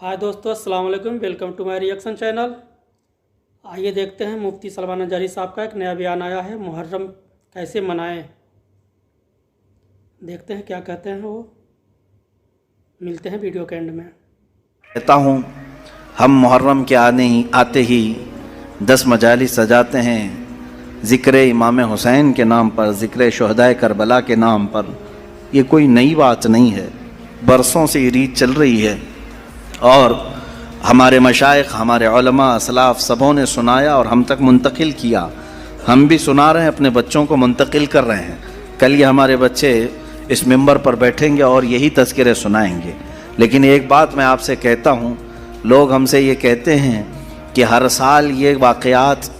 हाय दोस्तों, अस्सलाम वालेकुम। Welcome to my reaction channel. आइए देखते हैं, मुफ्ती सलमान अंजारी साहब का एक नया बयान आया है, मुहर्रम कैसे मनाएं। देखते हैं क्या कहते हैं वो। मिलते हैं वीडियो के एंड में। कहता हूँ हम मुहर्रम के आते ही 10 मजालिस सजाते हैं, ज़िक्र इमाम हुसैन के नाम पर, ज़िक्र शुहदाए करबला के नाम पर। ये कोई नई बात नहीं है, बरसों से ये रीत चल रही है और हमारे मशाइख, हमारे उलमा, असलाफ सबों ने सुनाया और हम तक मुंतकिल किया। हम भी सुना रहे हैं, अपने बच्चों को मुंतकिल कर रहे हैं। कल ये हमारे बच्चे इस मिंबर पर बैठेंगे और यही तज़किरे सुनाएंगे। लेकिन एक बात मैं आपसे कहता हूँ, लोग हमसे ये कहते हैं कि हर साल ये वाक़यात,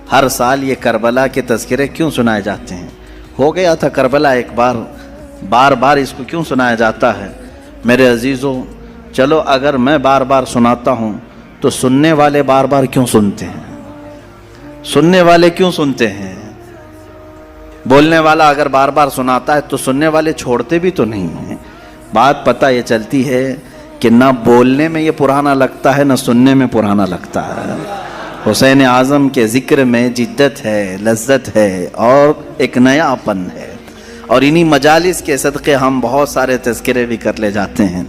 हर साल ये करबला के तज़किरे क्यों सुनाए जाते हैं। हो गया था करबला एक बार, बार बार इसको क्यों सुनाया जाता है। मेरे अजीज़ों, चलो अगर मैं बार बार सुनाता हूँ तो सुनने वाले बार बार क्यों सुनते हैं, सुनने वाले क्यों सुनते हैं। बोलने वाला अगर बार बार सुनाता है तो सुनने वाले छोड़ते भी तो नहीं हैं। बात पता ये चलती है कि ना बोलने में ये पुराना लगता है, ना सुनने में पुराना लगता है। हुसैन आज़म के ज़िक्र में जिद्दत है, लज्जत है और एक नयापन है। और इन्हीं मजालिस के सदक़े हम बहुत सारे तज़किरे भी कर ले जाते हैं।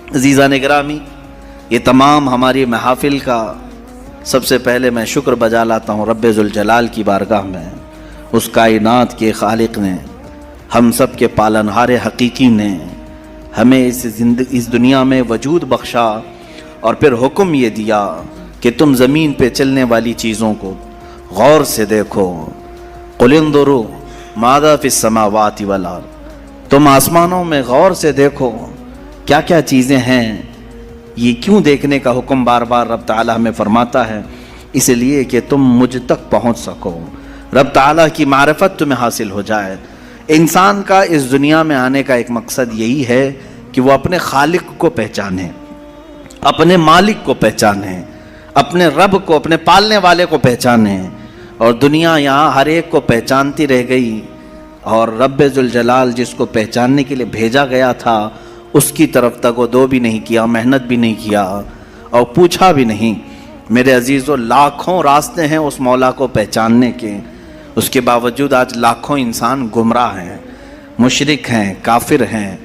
अज़ीज़ान गिरामी, ये तमाम हमारी महफ़िल का सबसे पहले मैं शुक्र बजा लाता हूँ रब्बे ज़ुल जलाल की बारगाह में। उस कायनात के खालिक ने, हम सब के पालनहार हकीकी ने हमें इस दुनिया में वजूद बख्शा और फिर हुक्म ये दिया कि तुम ज़मीन पे चलने वाली चीज़ों को गौर से देखो। कुल इंजुरू माज़ा फ़िस समावाति वल अर्ज़, तुम आसमानों में गौर से देखो क्या क्या चीज़ें हैं। ये क्यों देखने का हुक्म बार बार रब ताला हमें फरमाता है, इसलिए कि तुम मुझ तक पहुँच सको, रब ताला की मारिफत तुम्हें हासिल हो जाए। इंसान का इस दुनिया में आने का एक मकसद यही है कि वो अपने खालिक को पहचाने, अपने मालिक को पहचाने, अपने रब को, अपने पालने वाले को पहचाने। और दुनिया यहाँ हर एक को पहचानती रह गई और रब्बे ज़ुल जलाल जिसको पहचानने के लिए भेजा गया था उसकी तरफ तगोदो भी नहीं किया, मेहनत भी नहीं किया और पूछा भी नहीं। मेरे अजीज़ों, लाखों रास्ते हैं उस मौला को पहचानने के, उसके बावजूद आज लाखों इंसान गुमराह हैं, मुशरिक हैं, काफिर हैं।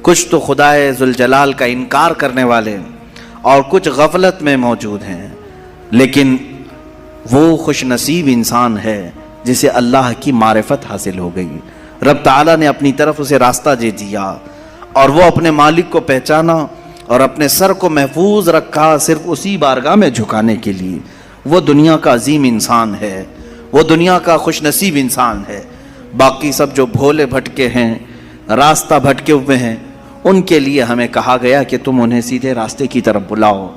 कुछ तो खुदाए ज़ुल जलाल का इनकार करने वाले और कुछ गफलत में मौजूद हैं। लेकिन वो खुश नसीब इंसान है जिसे अल्लाह की मारिफत हासिल हो गई। रब ताला ने अपनी तरफ उसे रास्ता दे दिया और वो अपने मालिक को पहचाना और अपने सर को महफूज रखा सिर्फ उसी बारगाह में झुकाने के लिए। वो दुनिया का अजीम इंसान है, वो दुनिया का खुश नसीब इंसान है। बाकी सब जो भोले भटके हैं, रास्ता भटके हुए हैं, उनके लिए हमें कहा गया कि तुम उन्हें सीधे रास्ते की तरफ बुलाओ।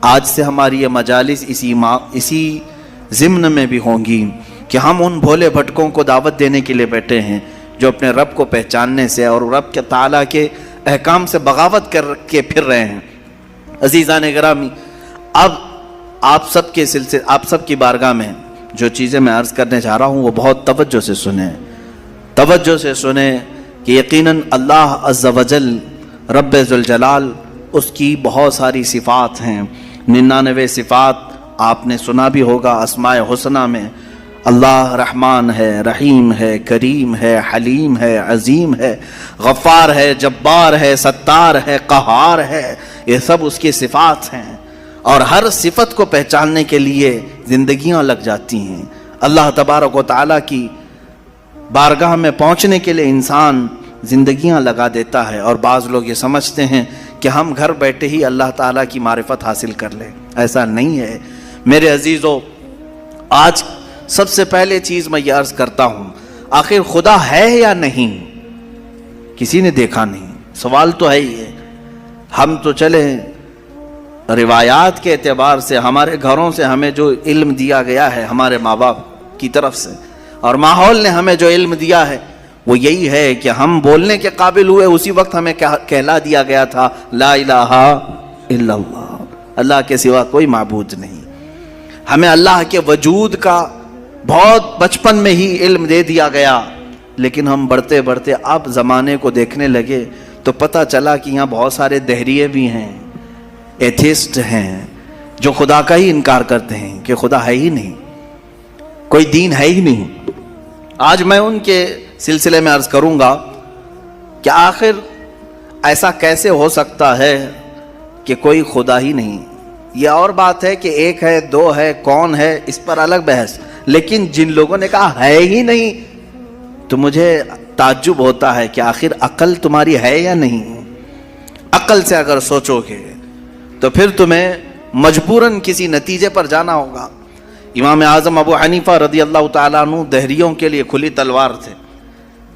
आज से हमारी ये मजालिस इसी ज़िम्न में भी होंगी कि हम उन भोले भटकों को दावत देने के लिए बैठे हैं जो अपने रब को पहचानने से और रब के ताला के अहकाम से बगावत कर के फिर रहे हैं। अज़ीज़ान गिरामी, अब आप सब की बारगाह में जो चीज़ें मैं अर्ज़ करने जा रहा हूँ वो बहुत तवज्जो से सुने, तवज्जो से सुने कि यकीनन अल्लाह अज़्ज़ा वजल रब्बे ज़ुल जलाल, उसकी बहुत सारी सिफ़ात हैं। 99 सिफ़ात आपने सुना भी होगा। अस्माए हुस्ना में अल्लाह रहमान है, रहीम है, करीम है, हलीम है, अज़ीम है, गफ़ार है, जब्बार है, सत्तार है, क़हार है। ये सब उसकी सिफ़ात हैं और हर सिफत को पहचानने के लिए ज़िंदगियाँ लग जाती हैं। अल्लाह तबारक व तआला की बारगाह में पहुँचने के लिए इंसान ज़िंदगियाँ लगा देता है और बाज़ लोग ये समझते हैं कि हम घर बैठे ही अल्लाह ताला की मारिफत हासिल कर लें। ऐसा नहीं है मेरे अजीज़ों। आज सबसे पहले चीज़ मैं ये अर्ज़ करता हूँ, आखिर खुदा है या नहीं, किसी ने देखा नहीं। सवाल तो है ही है। हम तो चले रिवायात के एतबार से, हमारे घरों से हमें जो इल्म दिया गया है हमारे माँ बाप की तरफ से, और माहौल ने हमें जो इल्म दिया है वो यही है कि हम बोलने के काबिल हुए उसी वक्त हमें कहला दिया गया था ला इलाहा इल्लल्लाह, अल्लाह के सिवा कोई माबूद नहीं। हमें अल्लाह के वजूद का बहुत बचपन में ही इल्म दे दिया गया। लेकिन हम बढ़ते बढ़ते अब ज़माने को देखने लगे तो पता चला कि यहाँ बहुत सारे दहरिये भी हैं, एथिस्ट हैं, जो खुदा का ही इनकार करते हैं कि खुदा है ही नहीं, कोई दीन है ही नहीं। आज मैं उनके सिलसिले में अर्ज करूंगा कि आखिर ऐसा कैसे हो सकता है कि कोई खुदा ही नहीं। यह और बात है कि एक है, दो है, कौन है, इस पर अलग बहस, लेकिन जिन लोगों ने कहा है ही नहीं, तो मुझे ताज्जुब होता है कि आखिर अकल तुम्हारी है या नहीं। अकल से अगर सोचोगे तो फिर तुम्हें मजबूरन किसी नतीजे पर जाना होगा। इमाम आज़म अबू हनीफा रदी अल्लाह ताला अन्हु दहरियों के लिए खुली तलवार थे।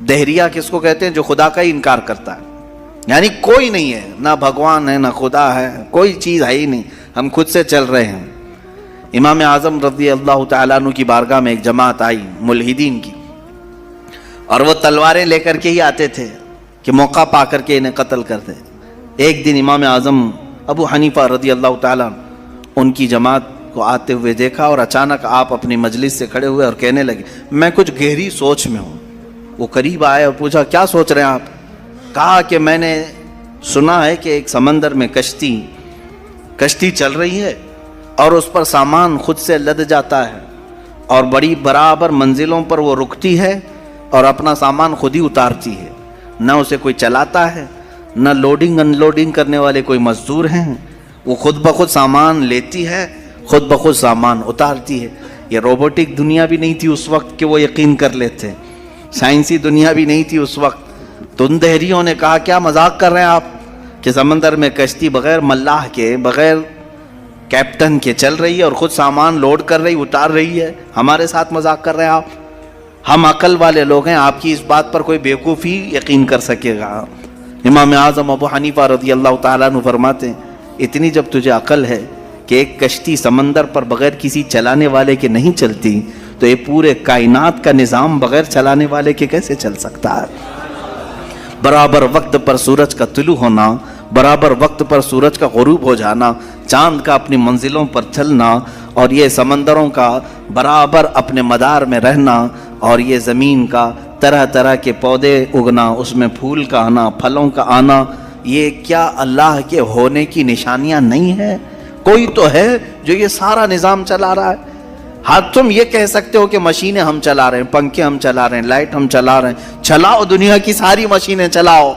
दहरिया किसको कहते हैं? जो खुदा का ही इनकार करता है, यानी कोई नहीं है, ना भगवान है ना खुदा है, कोई चीज़ है ही नहीं, हम खुद से चल रहे हैं। इमाम आज़म रदी अल्लाह ताला अन्हु की बारगाह में एक जमात आई मुल्हिदीन की, और वो तलवारें लेकर के ही आते थे कि मौका पा करके इन्हें कत्ल कर दे। एक दिन इमाम आज़म अबू हनीफा रदी अल्लाह ताला उनकी जमात को आते हुए देखा, और अचानक आप अपनी मजलिस से खड़े हुए और कहने लगे, मैं कुछ गहरी सोच में हूँ। वो करीब आए और पूछा, क्या सोच रहे हैं आप? कहा कि मैंने सुना है कि एक समंदर में कश्ती चल रही है और उस पर सामान खुद से लद जाता है, और बड़ी बराबर मंजिलों पर वो रुकती है और अपना सामान खुद ही उतारती है, न उसे कोई चलाता है, न लोडिंग अनलोडिंग करने वाले कोई मजदूर हैं, वो खुद ब खुद सामान लेती है, खुद ब खुद सामान उतारती है। ये रोबोटिक दुनिया भी नहीं थी उस वक्त कि वो यकीन कर लेते, साइंसी दुनिया भी नहीं थी उस वक्त। तो उन दहरियों ने कहा, क्या मजाक कर रहे हैं आप कि समंदर में कश्ती बगैर मल्लाह के, बगैर कैप्टन के चल रही है और खुद सामान लोड कर रही, उतार रही है, हमारे साथ मजाक कर रहे हैं आप? हम अकल वाले लोग हैं, आपकी इस बात पर कोई बेवकूफ़ी यकीन कर सकेगा? इमाम आज़म अबू हनीफा रज़ी अल्लाह ताला अन्हु फरमाते हैं, इतनी जब तुझे अकल है कि एक कश्ती समंदर पर बगैर किसी चलाने वाले के नहीं चलती, तो ये पूरे कायनात का निज़ाम बगैर चलाने वाले के कैसे चल सकता है? बराबर वक्त पर सूरज का तुलू होना, बराबर वक्त पर सूरज का गुरूब हो जाना, चांद का अपनी मंजिलों पर चलना, और ये समंदरों का बराबर अपने मदार में रहना, और ये ज़मीन का तरह तरह के पौधे उगना, उसमें फूल का आना, फलों का आना, ये क्या अल्लाह के होने की निशानियां नहीं है? कोई तो है जो ये सारा निज़ाम चला रहा है। हाँ, तुम ये कह सकते हो कि मशीनें हम चला रहे हैं, पंखे हम चला रहे हैं, लाइट हम चला रहे हैं, चलाओ दुनिया की सारी मशीनें चलाओ,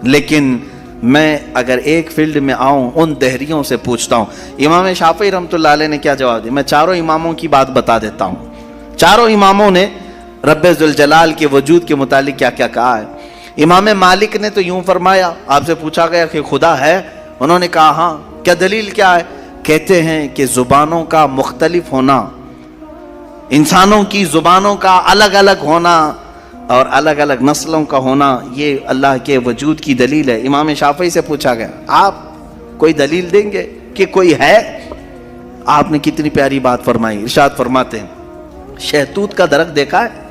लेकिन मैं अगर एक फील्ड में आऊँ, उन दहरियों से पूछता हूँ। इमाम शाफी रहमतुल्लाह अलैह ने क्या जवाब दिया? मैं चारों इमामों की बात बता देता हूँ। चारों इमामों ने रब्बे ज़ुल जलाल के वजूद के मुतालिक क्या क्या कहा है। इमाम मालिक ने तो यूँ फरमाया, आपसे पूछा गया कि खुदा है, उन्होंने कहा हाँ। क्या दलील क्या है? कहते हैं कि ज़ुबानों का मुख्तलिफ होना, इंसानों की ज़ुबानों का अलग अलग होना और अलग अलग नस्लों का होना, ये अल्लाह के वजूद की दलील है। इमाम शाफी से पूछा गया, आप कोई दलील देंगे कि कोई है? आपने कितनी प्यारी बात फरमाई। इरशाद फरमाते हैं, शहतूत का दरख्त देखा है?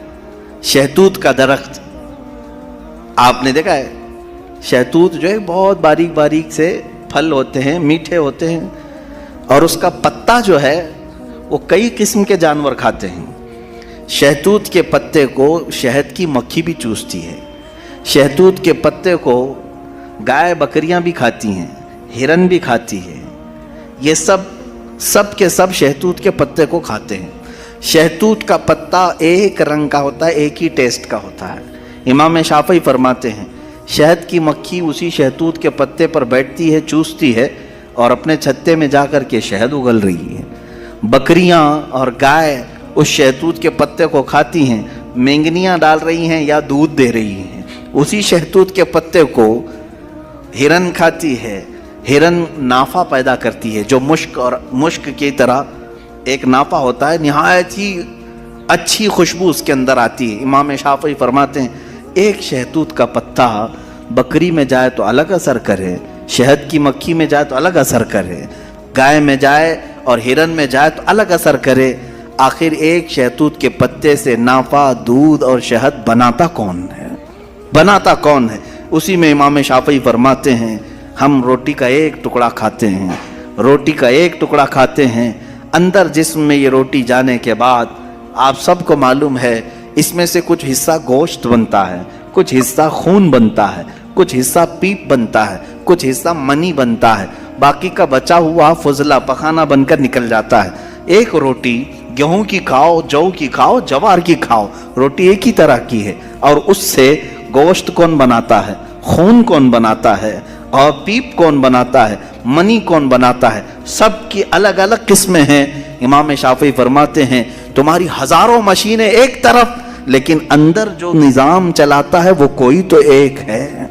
शहतूत का दरख्त आपने देखा है? शहतूत जो है बहुत बारीक बारीक से फल होते हैं, मीठे होते हैं, और उसका पत्ता जो है वो कई किस्म के जानवर खाते हैं। शहतूत के पत्ते को शहद की मक्खी भी चूसती है। शहतूत के पत्ते को गाय बकरियां भी खाती हैं, हिरन भी खाती है। ये सब के सब शहतूत के पत्ते को खाते हैं। शहतूत का पत्ता एक रंग का होता है, एक ही टेस्ट का होता है। इमाम शाफी फरमाते हैं, शहद की मक्खी उसी शहतूत के पत्ते पर बैठती है, चूसती है, और अपने छत्ते में जाकर के शहद उगल रही है। बकरियां और गाय उस शहतूत के पत्ते को खाती हैं, मेंगनियां डाल रही हैं या दूध दे रही हैं। उसी शहतूत के पत्ते को हिरन खाती है। हिरन नाफा पैदा करती है, जो मुश्क की तरह एक नाफा होता है, निहायत ही अच्छी खुशबू उसके अंदर आती है। इमाम शाफी फरमाते हैं, एक शहतूत का पत्ता बकरी में जाए तो अलग असर करे, शहद की मक्खी में जाए तो अलग असर करे, गाय में जाए और हिरन में जाए तो अलग असर करे। आखिर एक शहतूत के पत्ते से नाफा, दूध और शहद बनाता कौन है? बनाता कौन है? उसी में इमाम शाफी फरमाते हैं, हम रोटी का एक टुकड़ा खाते हैं, रोटी का एक टुकड़ा खाते हैं, अंदर जिस्म में ये रोटी जाने के बाद आप सबको मालूम है इसमें से कुछ हिस्सा गोश्त बनता है, कुछ हिस्सा खून बनता है, कुछ हिस्सा पीप बनता है, कुछ हिस्सा मनी बनता है। باقی کا بچا ہوا فضلہ پخانہ بن کر نکل جاتا ہے. ایک روٹی گیہوں کی کھاؤ، جو کی کھاؤ، جوار کی کھاؤ، روٹی ایک ہی طرح کی ہے. اور اس سے گوشت کون بناتا ہے، خون کون بناتا ہے، اور پیپ کون بناتا ہے، منی کون بناتا ہے، سب کی الگ الگ قسمیں ہیں. امام شافعی فرماتے ہیں تمہاری ہزاروں مشینیں ایک طرف، لیکن اندر جو نظام چلاتا ہے وہ کوئی تو ایک ہے،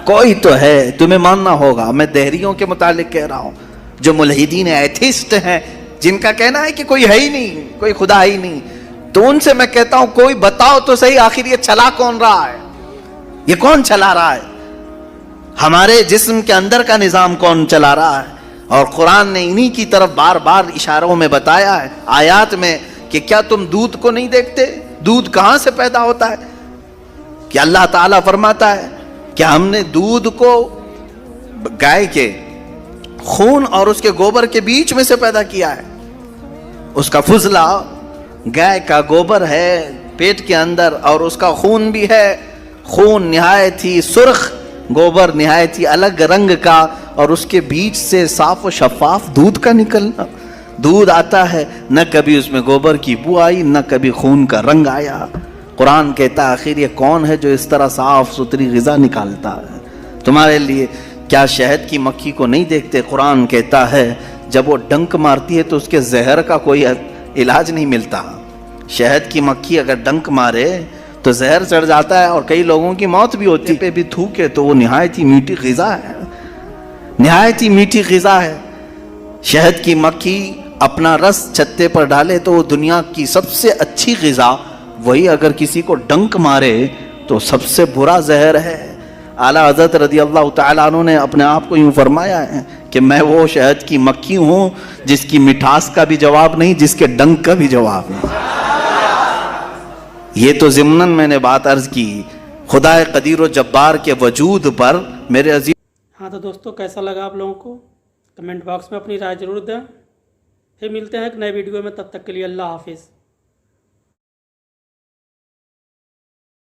کوئی تو ہے. تمہیں ماننا ہوگا. میں دہریوں کے متعلق کہہ رہا ہوں، جو ملحدین ایتھسٹ ہیں، جن کا کہنا ہے کہ کوئی ہے ہی نہیں، کوئی خدا ہی نہیں. تو ان سے میں کہتا ہوں کوئی بتاؤ تو صحیح، آخر یہ چلا کون رہا ہے، یہ کون چلا رہا ہے، ہمارے جسم کے اندر کا نظام کون چلا رہا ہے. اور قرآن نے انہی کی طرف بار بار اشاروں میں بتایا ہے، آیات میں، کہ کیا تم دودھ کو نہیں دیکھتے، دودھ کہاں سے پیدا ہوتا ہے. کہ اللہ تعالیٰ فرماتا ہے کہ ہم نے دودھ کو گائے کے خون اور اس کے گوبر کے بیچ میں سے پیدا کیا ہے. اس کا فضلہ گائے کا گوبر ہے پیٹ کے اندر، اور اس کا خون بھی ہے. خون نہایت ہی سرخ، گوبر نہایت ہی الگ رنگ کا، اور اس کے بیچ سے صاف و شفاف دودھ کا نکلنا. دودھ آتا ہے، نہ کبھی اس میں گوبر کی بو آئی، نہ کبھی خون کا رنگ آیا. قرآن کہتا ہے آخر یہ کون ہے جو اس طرح صاف ستھری غذا نکالتا ہے تمہارے لیے. کیا شہد کی مکھی کو نہیں دیکھتے؟ قرآن کہتا ہے جب وہ ڈنک مارتی ہے تو اس کے زہر کا کوئی علاج نہیں ملتا. شہد کی مکھی اگر ڈنک مارے تو زہر چڑھ جاتا ہے، اور کئی لوگوں کی موت بھی ہوتی ہے. پہ بھی تھوکے تو وہ نہایت ہی میٹھی غذا ہے، نہایت ہی میٹھی غذا ہے. شہد کی مکھی اپنا رس چھتے پر ڈالے تو وہ دنیا کی سب سے اچھی غذا، وہی اگر کسی کو ڈنک مارے تو سب سے برا زہر ہے. اعلیٰ حضرت رضی اللہ تعالیٰ عنہ نے اپنے آپ کو یوں فرمایا ہے کہ میں وہ شہد کی مکھی ہوں جس کی مٹھاس کا بھی جواب نہیں، جس کے ڈنک کا بھی جواب نہیں. یہ تو ضمناً میں نے بات عرض کی. خدا قدیر و جبار کے وجود پر میرے عزیز. ہاں تو دوستو، کیسا لگا آپ لوگوں کو؟ کمنٹ باکس میں اپنی رائے ضرور دیں. پھر ملتے ہیں ایک نئے ویڈیو میں، تب تک کے لیے اللہ حافظ.